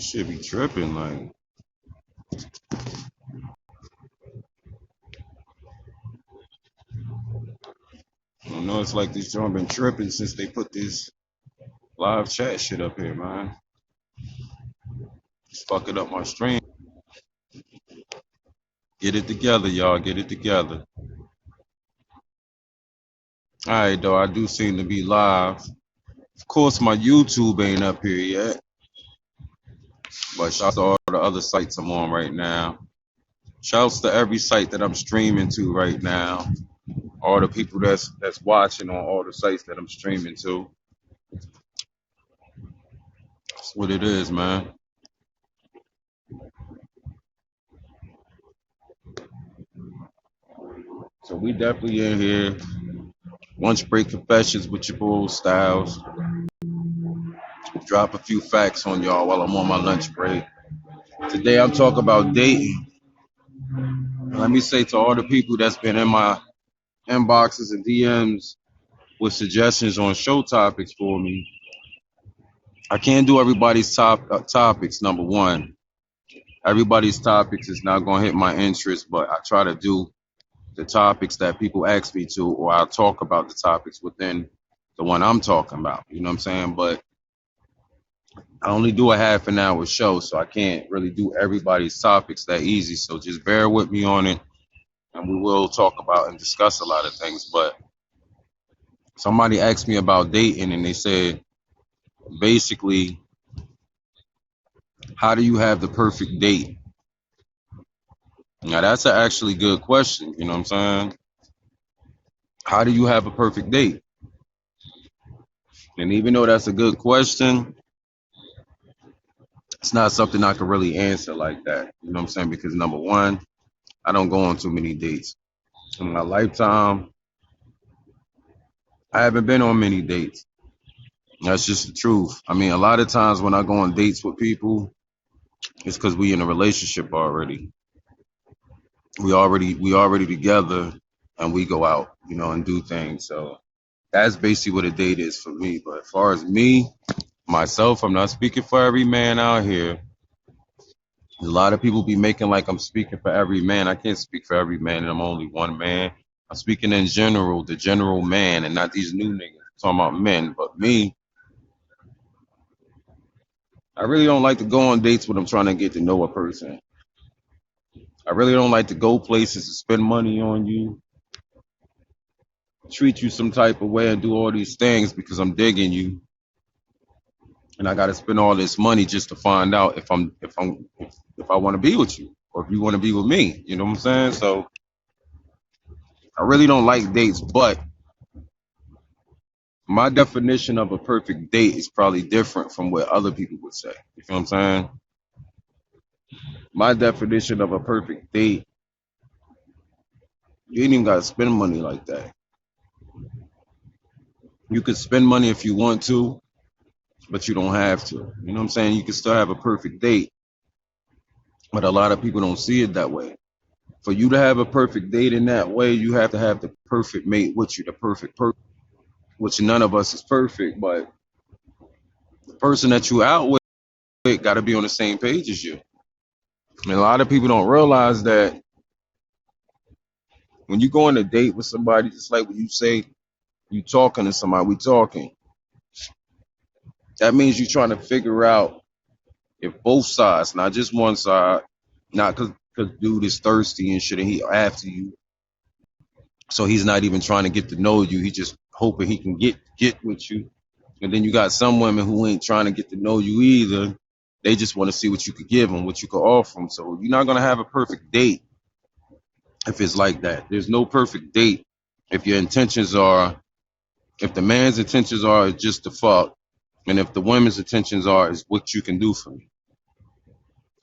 should be tripping. Like, I know it's like this joint been tripping since they put this live chat shit up here, man. It's fucking up my stream. Get it together, y'all. Get it together. All right, though. I do seem to be live. Of course, my YouTube ain't up here yet, but shout out to all the other sites I'm on right now. Shouts to every site that I'm streaming to right now. All the people that's watching on all the sites that I'm streaming to. That's what it is, man. So we definitely in here. Lunch break confessions with your boy Styles. Drop a few facts on y'all while I'm on my lunch break. Today I'm talking about dating. Let me say to all the people that's been in my inboxes and DMs with suggestions on show topics for me. I can't do everybody's topics, number one. Everybody's topics is not going to hit my interest, but I try to do the topics that people ask me to, or I'll talk about the topics within the one I'm talking about. You know what I'm saying? But I only do a half an hour show, so I can't really do everybody's topics that easy. So just bear with me on it, and we will talk about and discuss a lot of things. But somebody asked me about dating, and they said, basically, how do you have the perfect date? Now, that's an actually good question. You know what I'm saying? How do you have a perfect date? And even though that's a good question, it's not something I can really answer like that. You know what I'm saying? Because number one, I don't go on too many dates. In my lifetime, I haven't been on many dates. That's just the truth. I mean, a lot of times when I go on dates with people, it's because we in a relationship already. We already together, and we go out, and do things. So that's basically what a date is for me. But as far as me, myself, I'm not speaking for every man out here. A lot of people be making like I'm speaking for every man. I can't speak for every man, and I'm only one man. I'm speaking in general, the general man, and not these new niggas. I'm talking about men. But me, I really don't like to go on dates when I'm trying to get to know a person. I really don't like to go places to spend money on you, treat you some type of way, and do all these things because I'm digging you, and I got to spend all this money just to find out if I want to be with you or if you want to be with me. You know what I'm saying? So I really don't like dates, but my definition of a perfect date is probably different from what other people would say. You feel what I'm saying? My definition of a perfect date, you ain't even got to spend money like that. You could spend money if you want to, but you don't have to. You know what I'm saying? You can still have a perfect date, but a lot of people don't see it that way. For you to have a perfect date in that way, you have to have the perfect mate with you, the perfect person, which none of us is perfect, but the person that you out with got to be on the same page as you. And a lot of people don't realize that when you go on a date with somebody, just like when you say you talking to somebody, we talking. That means you're trying to figure out if both sides, not just one side, not because dude is thirsty and shit and he after you, so he's not even trying to get to know you. He just hoping he can get with you. And then you got some women who ain't trying to get to know you either. They just want to see what you could give them, what you could offer them. So you're not gonna have a perfect date if it's like that. There's no perfect date if your intentions are, if the man's intentions are just to fuck, and if the women's intentions are is what you can do for me.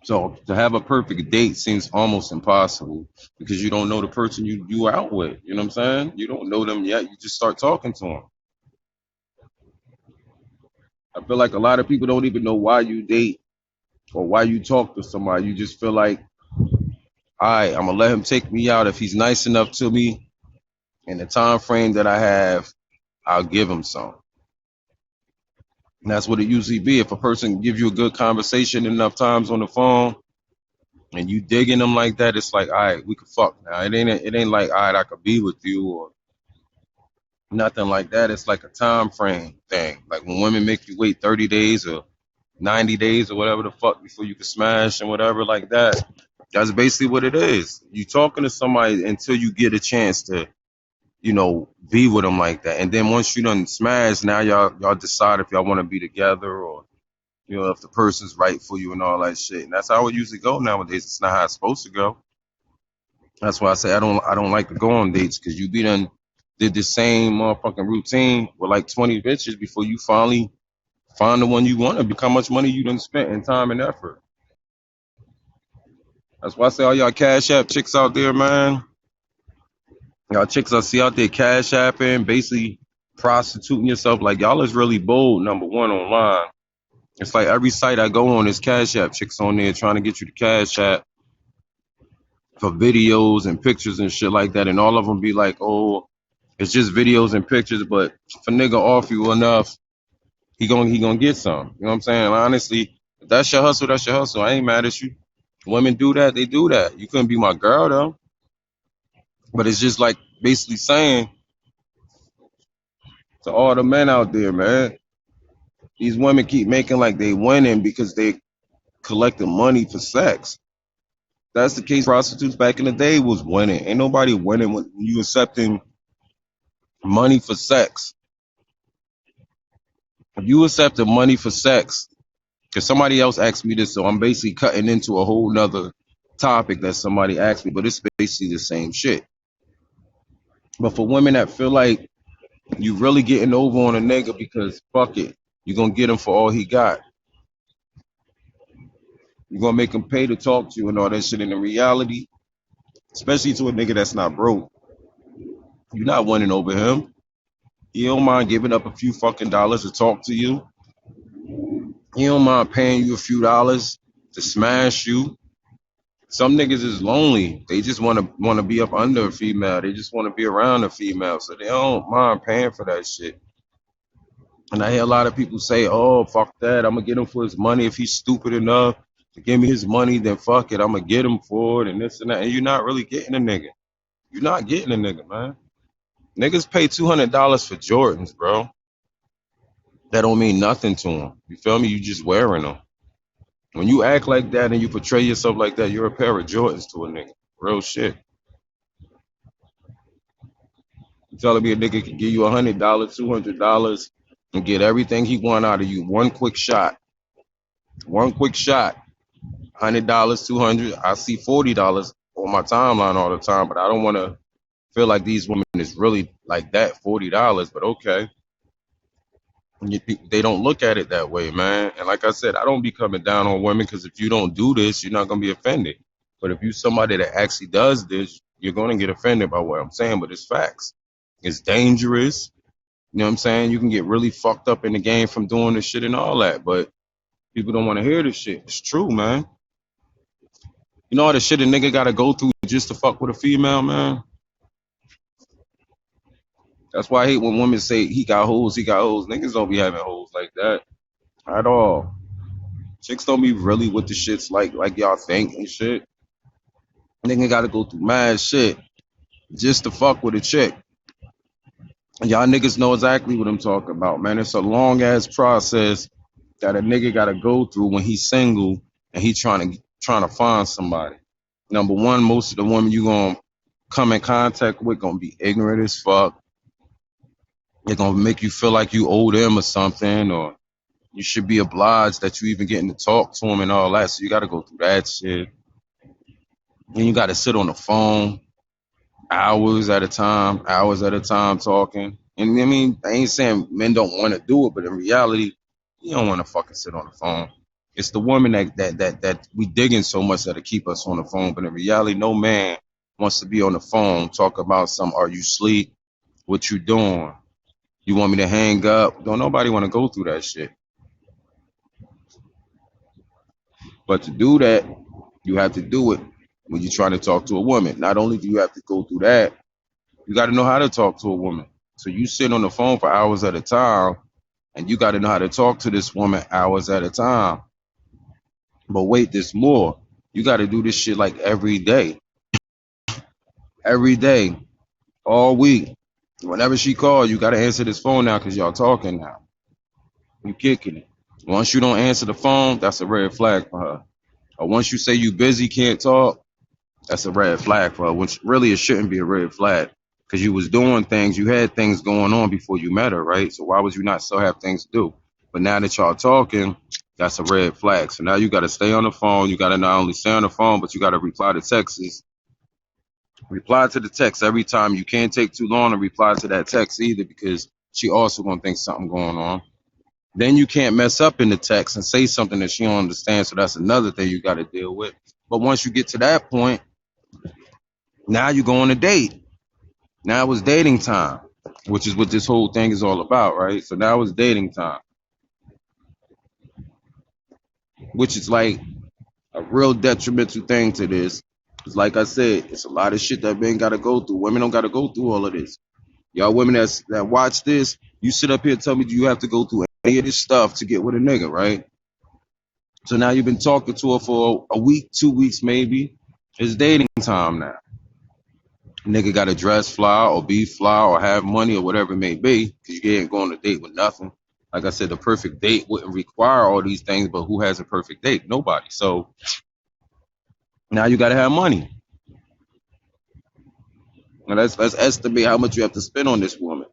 So to have a perfect date seems almost impossible because you don't know the person you are out with. You know what I'm saying? You don't know them yet. You just start talking to them. I feel like a lot of people don't even know why you date or why you talk to somebody. You just feel like, all right, I'm gonna let him take me out if he's nice enough to me in the time frame that I have. I'll give him some. And that's what it usually be. If a person give you a good conversation enough times on the phone and you digging them like that, it's like, all right, we could fuck now. It ain't like, all right, I could be with you or nothing like that. It's like a time frame thing. Like when women make you wait 30 days or 90 days or whatever the fuck before you can smash and whatever like that. That's basically what it is. You talking to somebody until you get a chance to, be with them like that. And then once you done smash, now y'all decide if y'all want to be together or if the person's right for you and all that shit. And that's how it usually go nowadays. It's not how it's supposed to go. That's why I say I don't like to go on dates because you be done did the same motherfucking routine with like 20 bitches before you finally find the one you want. Look how much money you done spent in time and effort. That's why I say all y'all cash app chicks out there, man. Y'all chicks I see out there cash apping, basically prostituting yourself. Like y'all is really bold, number one, online. It's like every site I go on is cash app chicks on there trying to get you to cash app for videos and pictures and shit like that. And all of them be like, oh, it's just videos and pictures, but if a nigga offer you enough, he gonna get some. You know what I'm saying? Honestly, if that's your hustle, that's your hustle. I ain't mad at you. Women do that, they do that. You couldn't be my girl though. But it's just like basically saying to all the men out there, man, these women keep making like they winning because they collecting money for sex. That's the case. Prostitutes back in the day was winning. Ain't nobody winning when you accepting money for sex. If you accept the money for sex, because somebody else asked me this, so I'm basically cutting into a whole nother topic that somebody asked me, but it's basically the same shit. But for women that feel like you really getting over on a nigga because fuck it, you're gonna get him for all he got. You're gonna make him pay to talk to you and all that shit. And in reality, especially to a nigga that's not broke, you're not winning over him. He don't mind giving up a few fucking dollars to talk to you. He don't mind paying you a few dollars to smash you. Some niggas is lonely. They just wanna be up under a female. They just wanna be around a female. So they don't mind paying for that shit. And I hear a lot of people say, oh, fuck that. I'm gonna get him for his money. If he's stupid enough to give me his money, then fuck it. I'm gonna get him for it and this and that. And you're not really getting a nigga. You're not getting a nigga, man. Niggas pay $200 for Jordans, bro. That don't mean nothing to them. You feel me? You just wearing them. When you act like that and you portray yourself like that, you're a pair of Jordans to a nigga. Real shit. You telling me a nigga can give you $100, $200, and get everything he want out of you. One quick shot. One quick shot. $100, 200. I see $40 on my timeline all the time, but I don't want to feel like these women is really like that $40. But okay, they don't look at it that way, man. And like I said, I don't be coming down on women because if you don't do this, you're not gonna be offended. But if you somebody that actually does this, you're gonna get offended by what I'm saying. But it's facts. It's dangerous. You know what I'm saying? You can get really fucked up in the game from doing this shit and all that. But people don't want to hear this shit. It's true, man. You know all the shit a nigga gotta go through just to fuck with a female, man? That's why I hate when women say he got hoes, he got hoes. Niggas don't be having hoes like that at all. Chicks don't be really what the shit's like y'all think and shit. Nigga gotta go through mad shit just to fuck with a chick. And y'all niggas know exactly what I'm talking about, man. It's a long ass process that a nigga gotta go through when he's single and he trying to find somebody. Number one, most of the women you gonna come in contact with gonna be ignorant as fuck. They're gonna make you feel like you owe them or something, or you should be obliged that you even getting to talk to them and all that. So you gotta go through that shit. Then you gotta sit on the phone hours at a time talking. And I mean, I ain't saying men don't want to do it, but in reality, you don't want to fucking sit on the phone. It's the woman that we digging so much that'll keep us on the phone. But in reality, no man wants to be on the phone talk about are you sleep? What you doing? You want me to hang up? Don't nobody want to go through that shit. But to do that, you have to do it when you're trying to talk to a woman. Not only do you have to go through that, you got to know how to talk to a woman. So you sit on the phone for hours at a time And you got to know how to talk to this woman hours at a time. But wait, there's more. You got to do this shit like every day, all week. Whenever she calls, you got to answer this phone now because y'all talking now. You kicking it. Once you don't answer the phone, that's a red flag for her. Or once you say you busy, can't talk, that's a red flag for her. Which really it shouldn't be a red flag because you was doing things, you had things going on before you met her, right? So why would you not still have things to do? But now that y'all talking, that's a red flag. So now you got to stay on the phone. You got to not only stay on the phone, but you got to reply to texts. Reply to the text every time. You can't take too long to reply to that text either because she also gonna think something going on. Then you can't mess up in the text and say something that she don't understand. So that's another thing you got to deal with. But once you get to that point, now you go on a date. Now it's dating time, which is what this whole thing is all about, right? So now it's dating time, which is like a real detrimental thing to this. It's like I said, it's a lot of shit that men got to go through. Women don't got to go through all of this. Y'all women that watch this, you sit up here and tell me you have to go through any of this stuff to get with a nigga, right? So now you've been talking to her for a week, 2 weeks maybe. It's dating time now. Nigga got to dress fly or be fly or have money or whatever it may be because you ain't going on a date with nothing. Like I said, the perfect date wouldn't require all these things, but who has a perfect date? Nobody. So now you got to have money. Now let's estimate how much you have to spend on this woman.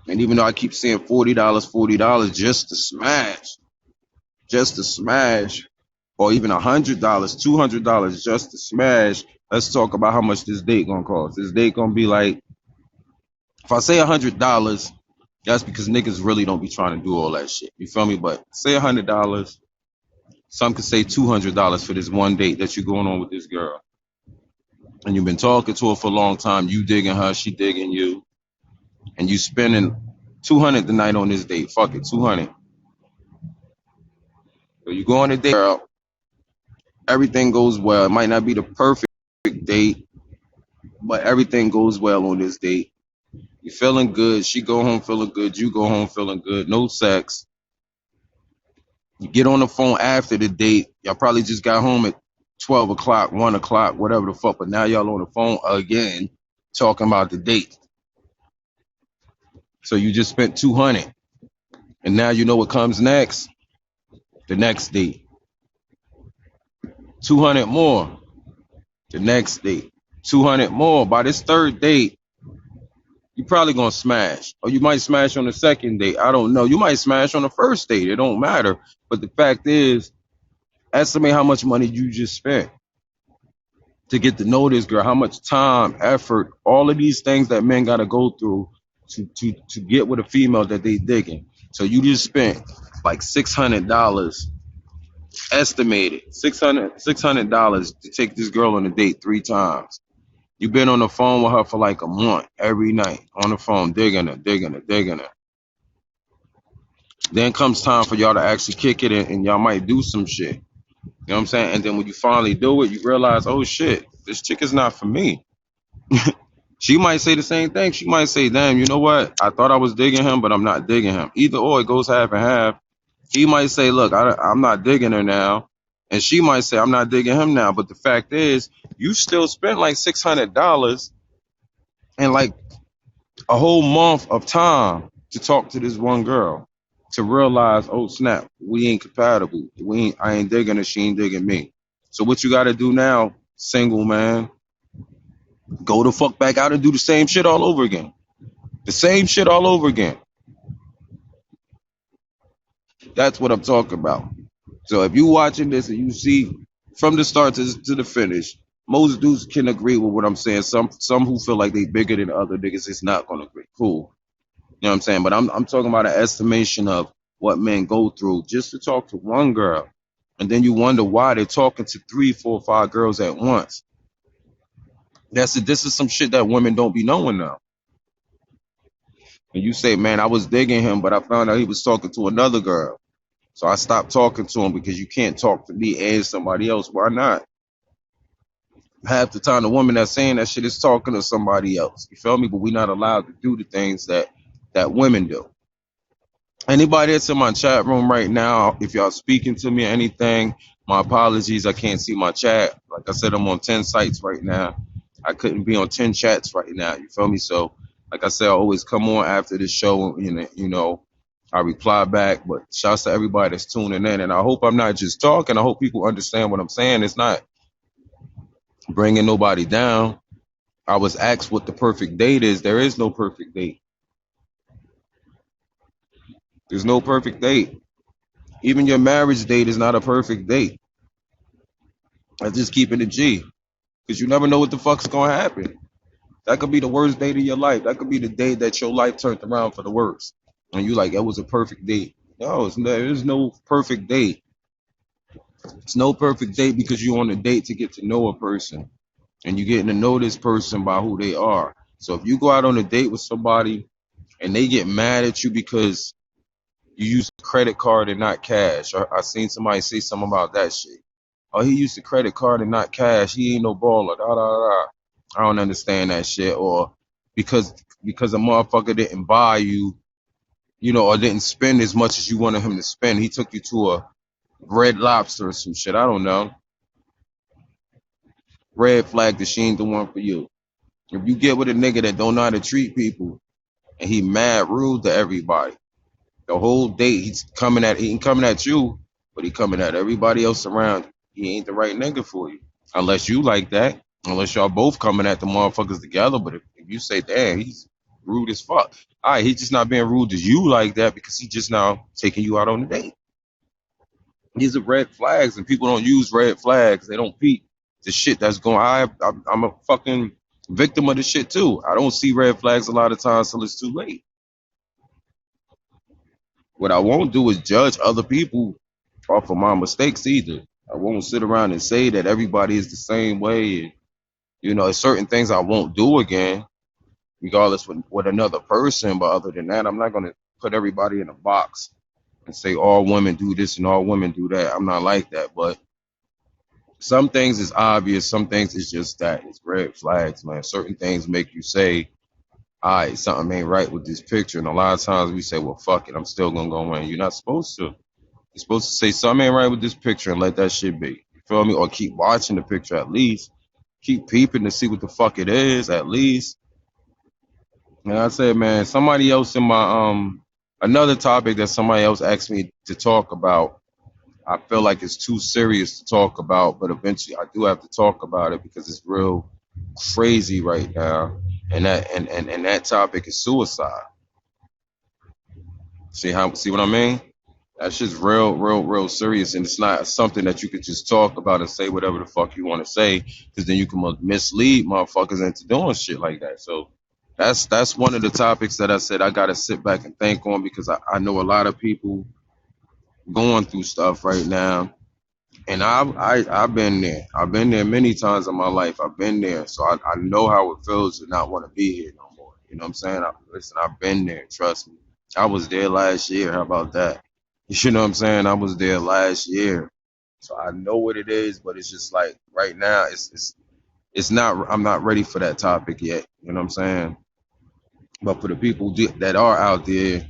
And even though I keep saying $40 just to smash, or even $100, $200 just to smash. Let's talk about how much this date gonna cost. This date gonna be like, if I say $100, that's because niggas really don't be trying to do all that shit. You feel me? But say $100. Some could say $200 for this one date that you're going on with this girl, and you've been talking to her for a long time. You digging her, she digging you, and you spending $200 tonight on this date. Fuck it, $200. So you go on a date, girl. Everything goes well. It might not be the perfect date, but everything goes well on this date. You're feeling good. She go home feeling good. You go home feeling good. No sex. You get on the phone after the date. Y'all probably just got home at 12 o'clock, 1 o'clock, whatever the fuck. But now y'all on the phone again talking about the date. So you just spent $200. And now you know what comes next? The next date. $200 more. The next date. $200 more. By this third date, you probably gonna smash. Or you might smash on the second date. I don't know. You might smash on the first date. It don't matter. But the fact is, estimate how much money you just spent to get to know this girl, how much time, effort, all of these things that men gotta go through to get with a female that they digging. So you just spent like $600 estimated, $600 to take this girl on a date 3 times. You've been on the phone with her for like a month, every night, on the phone, digging her. Then comes time for y'all to actually kick it and y'all might do some shit. You know what I'm saying? And then when you finally do it, you realize, oh shit, this chick is not for me. She might say the same thing. She might say, damn, you know what? I thought I was digging him, but I'm not digging him. Either or, it goes half and half. He might say, look, I'm not digging her now. And she might say, I'm not digging him now. But the fact is, you still spent like $600 and like a whole month of time to talk to this one girl to realize, oh snap, we ain't compatible. I ain't digging her, she ain't digging me. So what you got to do now, single man, go the fuck back out and do the same shit all over again. The same shit all over again. That's what I'm talking about. So if you watching this and you see from the start to the finish, most dudes can agree with what I'm saying. Some who feel like they bigger than other niggas is not gonna agree. Cool. You know what I'm saying? But I'm talking about an estimation of what men go through just to talk to one girl. And then you wonder why they're talking to 3, 4, 5 girls at once. This is some shit that women don't be knowing now. And you say, man, I was digging him, but I found out he was talking to another girl. So I stopped talking to him because you can't talk to me and somebody else. Why not? Half the time, the woman that's saying that shit is talking to somebody else. You feel me? But we're not allowed to do the things that women do. Anybody that's in my chat room right now, if y'all speaking to me or anything, my apologies. I can't see my chat. Like I said, I'm on 10 sites right now. I couldn't be on 10 chats right now. You feel me? So, like I said, I always come on after the show. I reply back. But shouts to everybody that's tuning in. And I hope I'm not just talking. I hope people understand what I'm saying. It's not bringing nobody down. I was asked what the perfect date is. There is no perfect date. There's no perfect date. Even your marriage date is not a perfect date. I just keep it a G, because you never know what the fuck's gonna happen. That could be the worst date of your life. That could be the day that your life turned around for the worst, and you like, it was a perfect date. No, there's no perfect date. It's no perfect date because you're on a date to get to know a person, and you're getting to know this person by who they are. So if you go out on a date with somebody and they get mad at you because you use a credit card and not cash, I seen somebody say something about that shit. Oh, he used a credit card and not cash. He ain't no baller. Da, da, da. I don't understand that shit. Or because a motherfucker didn't buy you, or didn't spend as much as you wanted him to spend. He took you to a Red Lobster or some shit. I don't know. Red flag that she ain't the one for you. If you get with a nigga that don't know how to treat people and he mad rude to everybody, the whole date he ain't coming at you, but he coming at everybody else around. He ain't the right nigga for you. Unless you like that. Unless y'all both coming at the motherfuckers together. But if you say, damn, he's rude as fuck. All right, he's just not being rude to you like that because he just now taking you out on a date. These are red flags, and people don't use red flags. They don't peep the shit that's going. I'm a fucking victim of the shit too. I don't see red flags a lot of times till it's too late. What I won't do is judge other people off of my mistakes either. I won't sit around and say that everybody is the same way. And, there's certain things I won't do again, regardless with another person. But other than that, I'm not going to put everybody in a box and say all women do this and all women do that. I'm not like that. But some things is obvious. Some things is just that. It's red flags, man. Certain things make you say, all right, something ain't right with this picture. And a lot of times we say, well, fuck it. I'm still going to go in. You're not supposed to. You're supposed to say something ain't right with this picture and let that shit be. You feel me? Or keep watching the picture at least. Keep peeping to see what the fuck it is at least. And I said, man, somebody else in my another topic that somebody else asked me to talk about. I feel like it's too serious to talk about, but eventually I do have to talk about it because it's real crazy right now. And that topic is suicide. See what I mean? That shit's real serious, and it's not something that you could just talk about and say whatever the fuck you want to say, because then you can mislead motherfuckers into doing shit like that. So that's one of the topics that I said I gotta sit back and think on, because I know a lot of people going through stuff right now, and I've been there. I've been there many times in my life. I've been there, so I know how it feels to not want to be here no more. You know what I'm saying? Listen, I've been there. Trust me. I was there last year. How about that? You know what I'm saying? I was there last year, so I know what it is. But it's just like right now, it's not. I'm not ready for that topic yet. You know what I'm saying? But for the people that are out there,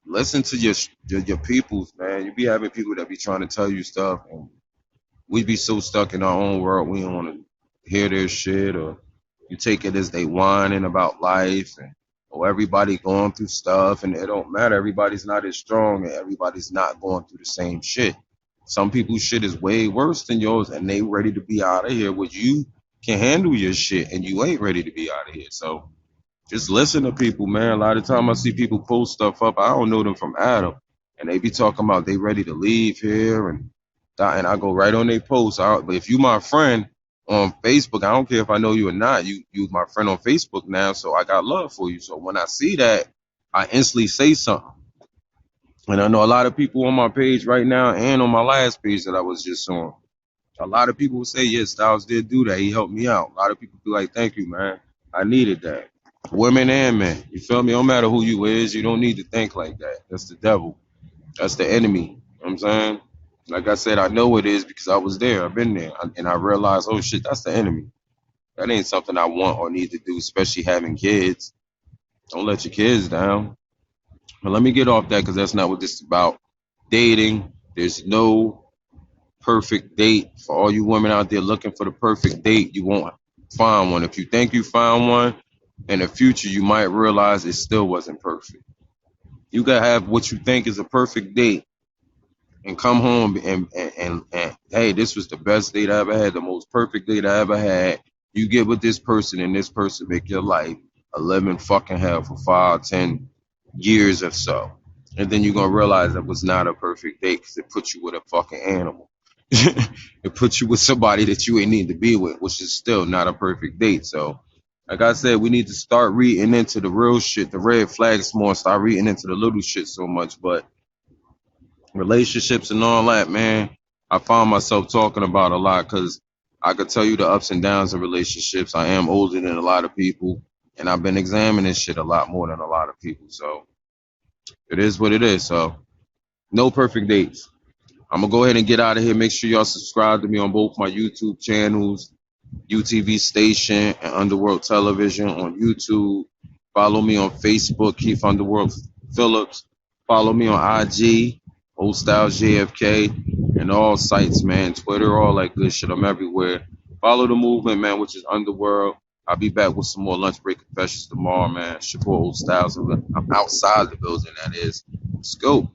listen to your peoples, man. You be having people that be trying to tell you stuff, and we be so stuck in our own world, we don't want to hear their shit, or you take it as they whining about life, and or everybody going through stuff, and it don't matter. Everybody's not as strong, and everybody's not going through the same shit. Some people's shit is way worse than yours, and they ready to be out of here. But you can handle your shit, and you ain't ready to be out of here. So just listen to people, man. A lot of time I see people post stuff up. I don't know them from Adam, and they be talking about they ready to leave here, and I go right on their post. But if you my friend on Facebook, I don't care if I know you or not. You my friend on Facebook now, so I got love for you. So when I see that, I instantly say something. And I know a lot of people on my page right now and on my last page that I was just on. A lot of people will say, yes, Styles did do that. He helped me out. A lot of people be like, thank you, man. I needed that. Women and men. You feel me? No matter who you is, you don't need to think like that. That's the devil. That's the enemy. You know what I'm saying? Like I said, I know it is because I was there. I've been there. And I realized, oh shit, that's the enemy. That ain't something I want or need to do, especially having kids. Don't let your kids down. But let me get off that because that's not what this is about. Dating, there's no perfect date. For all you women out there looking for the perfect date, you won't find one. If you think you found one, in the future you might realize it still wasn't perfect. You gotta have what you think is a perfect date and come home and hey, this was the best date I ever had, the most perfect date I ever had. You get with this person and this person make your life a living fucking hell for 5, 10 years or so. And then you're gonna realize that was not a perfect date because it put you with a fucking animal. It put you with somebody that you ain't need to be with, which is still not a perfect date. So, like I said, we need to start reading into the real shit, the red flags more, and start reading into the little shit so much. But relationships and all that, man, I find myself talking about a lot because I could tell you the ups and downs of relationships. I am older than a lot of people, and I've been examining shit a lot more than a lot of people. So it is what it is. So no perfect dates. I'm gonna go ahead and get out of here. Make sure y'all subscribe to me on both my YouTube channels, UTV Station and Underworld Television on YouTube. Follow me on Facebook, Keith Underworld Phillips. Follow me on IG, Old Styles JFK, and all sites, man. Twitter, all that good shit. I'm everywhere. Follow the movement, man, which is Underworld. I'll be back with some more lunch break confessions tomorrow, man. It's your boy Old Styles. I'm outside the building, that is. Let's go.